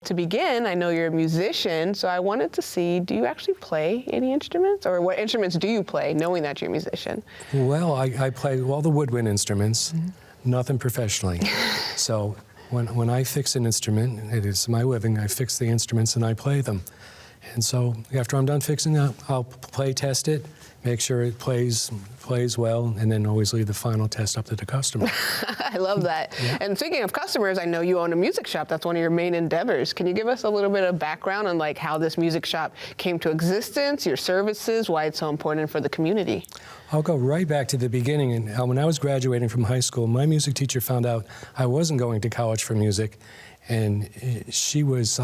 To begin, I know you're a musician, so I wanted to see, do you actually play any instruments? Or what instruments do you play, knowing that you're a musician? Well, I play all the woodwind instruments, nothing professionally. So when I fix an instrument, it is my living, I fix the instruments and I play them. And so after I'm done fixing it, I'll play test it, make sure it plays well, and then always leave the final test up to the customer. I love that. Yeah. And speaking of customers, I know you own a music shop. That's one of your main endeavors. Can you give us a little bit of background on like how this music shop came to existence, your services, why it's so important for the community? I'll go right back to the beginning. And when I was graduating from high school, my music teacher found out I wasn't going to college for music, and she was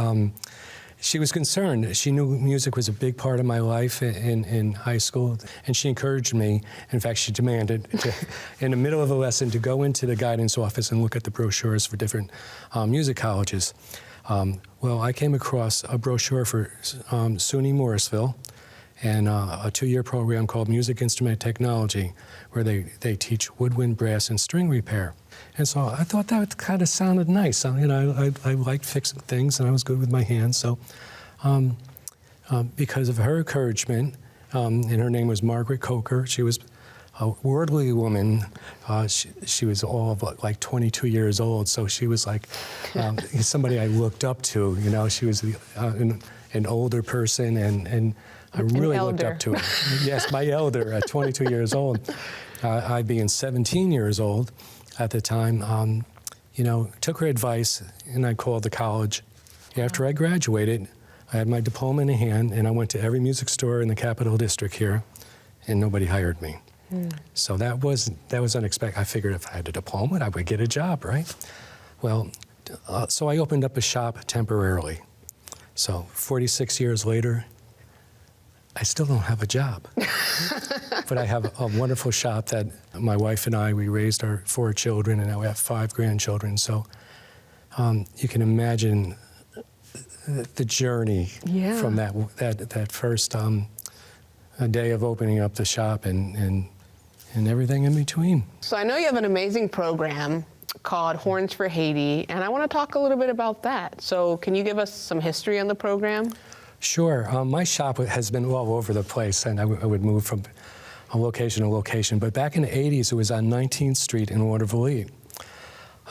concerned. She knew music was a big part of my life in high school, and she encouraged me. In fact, she demanded, in the middle of a lesson, to go into the guidance office and look at the brochures for different music colleges. Well, I came across a brochure for SUNY Morrisville, and a 2-year program called Music Instrument Technology, where they teach woodwind, brass, and string repair. And so I thought that kind of sounded nice. You know, I liked fixing things, and I was good with my hands. So because of her encouragement, and her name was Margaret Coker, she was a worldly woman. She was all of like 22 years old, so she was like somebody I looked up to. You know, she was an older person, and I really looked up to her. Yes, my elder at 22 years old. I being 17 years old at the time, you know, took her advice, and I called the college. After I graduated, I had my diploma in hand, and I went to every music store in the Capital District here, and nobody hired me. So that was unexpected. I figured if I had a diploma, I would get a job, right? Well, so I opened up a shop temporarily. So 46 years later, I still don't have a job. But I have a wonderful shop that my wife and I, we raised our 4 children, and now we have 5 grandchildren. So you can imagine the journey from that first day of opening up the shop and everything in between. So I know you have an amazing program called Horns for Haiti, and I want to talk a little bit about that. So can you give us some history on the program? Sure. My shop has been all over the place, and I would move from a location to location. But back in the 80s, it was on 19th Street in Waterville.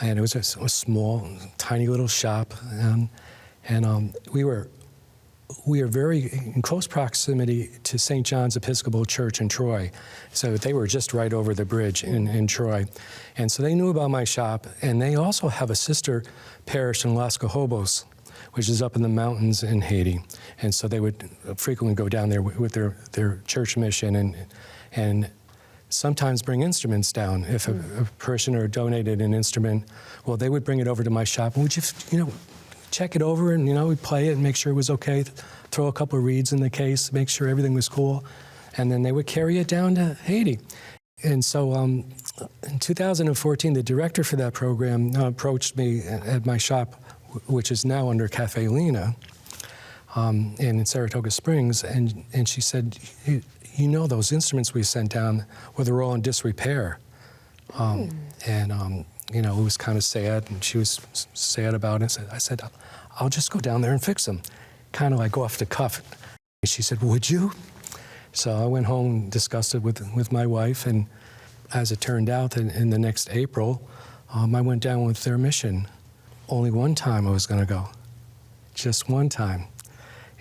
And it was a small, tiny little shop. And we were very in close proximity to St. John's Episcopal Church in Troy. So they were just right over the bridge in Troy. And so they knew about my shop. And they also have a sister parish in Los Cajobos, which is up in the mountains in Haiti. And so they would frequently go down there with their church mission and sometimes bring instruments down. If a parishioner donated an instrument, well, they would bring it over to my shop, and we'd just, you know, check it over, and, you know, we'd play it and make sure it was okay, throw a couple of reeds in the case, make sure everything was cool, and then they would carry it down to Haiti. And so in 2014, the director for that program approached me at my shop, which is now under Cafe Lena in Saratoga Springs, and she said, you know those instruments we sent down, well, they're all in disrepair. And you know, it was kind of sad, and she was sad about it. I said, I'll just go down there and fix them, kind of like off the cuff. And she said, would you? So I went home and discussed it with my wife, and as it turned out, in the next April, I went down with their mission. Only one time I was going to go, just one time.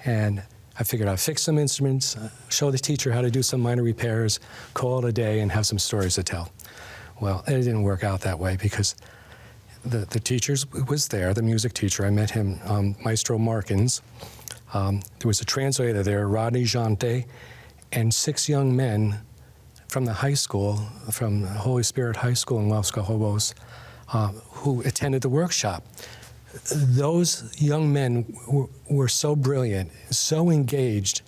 And I figured I'd fix some instruments, show the teacher how to do some minor repairs, call it a day, and have some stories to tell. Well, it didn't work out that way, because the teacher was there, the music teacher. I met him, Maestro Markins. There was a translator there, Rodney Jante, and 6 young men from the high school, from Holy Spirit High School in Los Cajobos, who attended the workshop. Those young men were so brilliant, so engaged.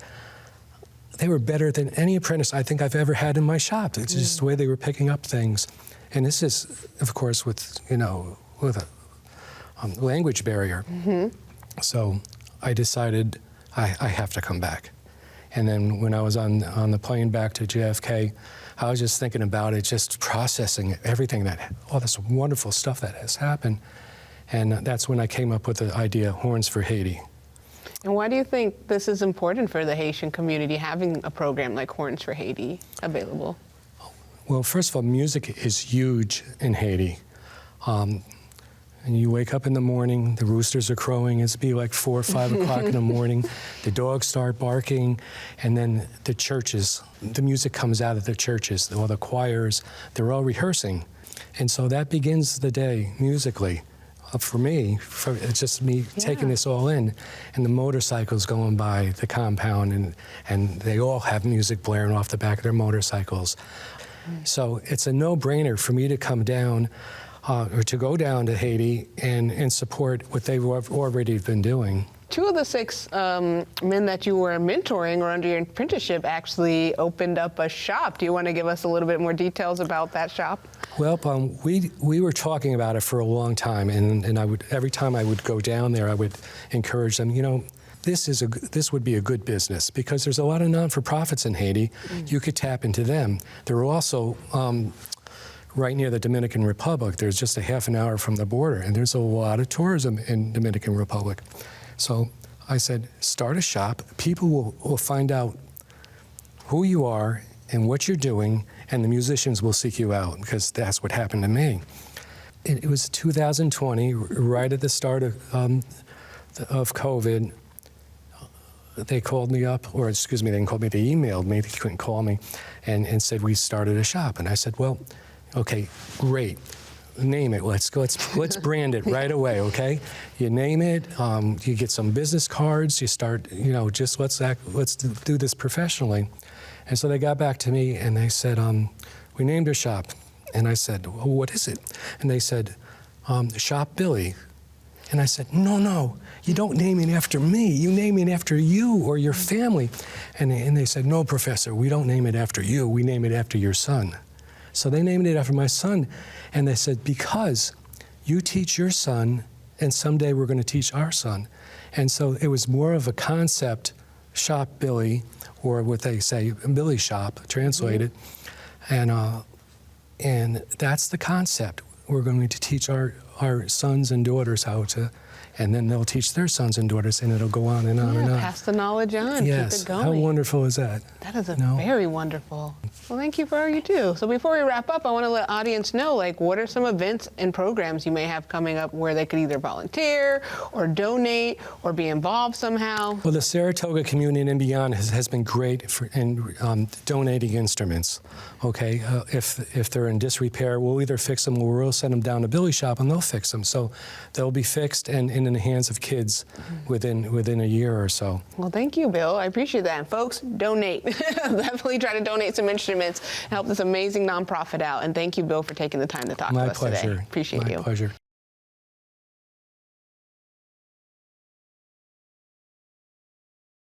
They were better than any apprentice I think I've ever had in my shop. It's just the way they were picking up things. And this is, of course, with, you know, with a language barrier. So I decided I have to come back. And then when I was on the plane back to JFK, I was just thinking about it, just processing everything all this wonderful stuff that has happened. And that's when I came up with the idea, Horns for Haiti. And why do you think this is important for the Haitian community, having a program like Horns for Haiti available? Well, first of all, music is huge in Haiti. And you wake up in the morning, the roosters are crowing, it's be like 4 or 5 o'clock in the morning, the dogs start barking, and then the churches, the music comes out of the churches, all the choirs, they're all rehearsing. And so that begins the day musically. For me, it's just me taking this all in, and the motorcycles going by the compound, and they all have music blaring off the back of their motorcycles. So it's a no-brainer for me to come down, or to go down to Haiti and support what they've already been doing. 2 of the 6 men that you were mentoring or under your apprenticeship actually opened up a shop. Do you want to give us a little bit more details about that shop? Well, we were talking about it for a long time, and I would, every time I would go down there, I would encourage them, you know, this would be a good business because there's a lot of non-for-profits in Haiti. You could tap into them. There are also right near the Dominican Republic. There's just a half an hour from the border, and there's a lot of tourism in Dominican Republic. So I said, start a shop. People will find out who you are and what you're doing, and the musicians will seek you out, because that's what happened to me. It was 2020, right at the start of COVID. They called me up, or excuse me, they didn't call me, they emailed me, they couldn't call me, and said, we started a shop. And I said, well, okay, great. Name it. Let's brand it right away, okay? You name it. You get some business cards. You start. You know, just let's do this professionally. And so they got back to me and they said, we named our shop. And I said, well, what is it? And they said, Shop Billy. And I said, no, you don't name it after me. You name it after you or your family. And they said, no, Professor, we don't name it after you. We name it after your son. So they named it after my son, and they said, because you teach your son, and someday we're going to teach our son. And so it was more of a concept, Shop Billy, or what they say, Billy Shop, translated. And that's the concept. We're going to teach our sons and daughters how to, and then they'll teach their sons and daughters, and it'll go on and on and on. Pass the knowledge on, yes. Keep it going. How wonderful is that? That is very wonderful. Well, thank you for all you do. So before we wrap up, I want to let audience know, like, what are some events and programs you may have coming up where they could either volunteer or donate or be involved somehow? Well, the Saratoga community and beyond has been great in donating instruments. Okay, if they're in disrepair, we'll either fix them or we'll send them down to Billy Shop and they'll fix them. So they'll be fixed and in the hands of kids within a year or so. Well, thank you, Bill. I appreciate that. And folks, donate. Definitely try to donate some instruments and help this amazing nonprofit out. And thank you, Bill, for taking the time to talk to us today. My pleasure. Appreciate you. My pleasure.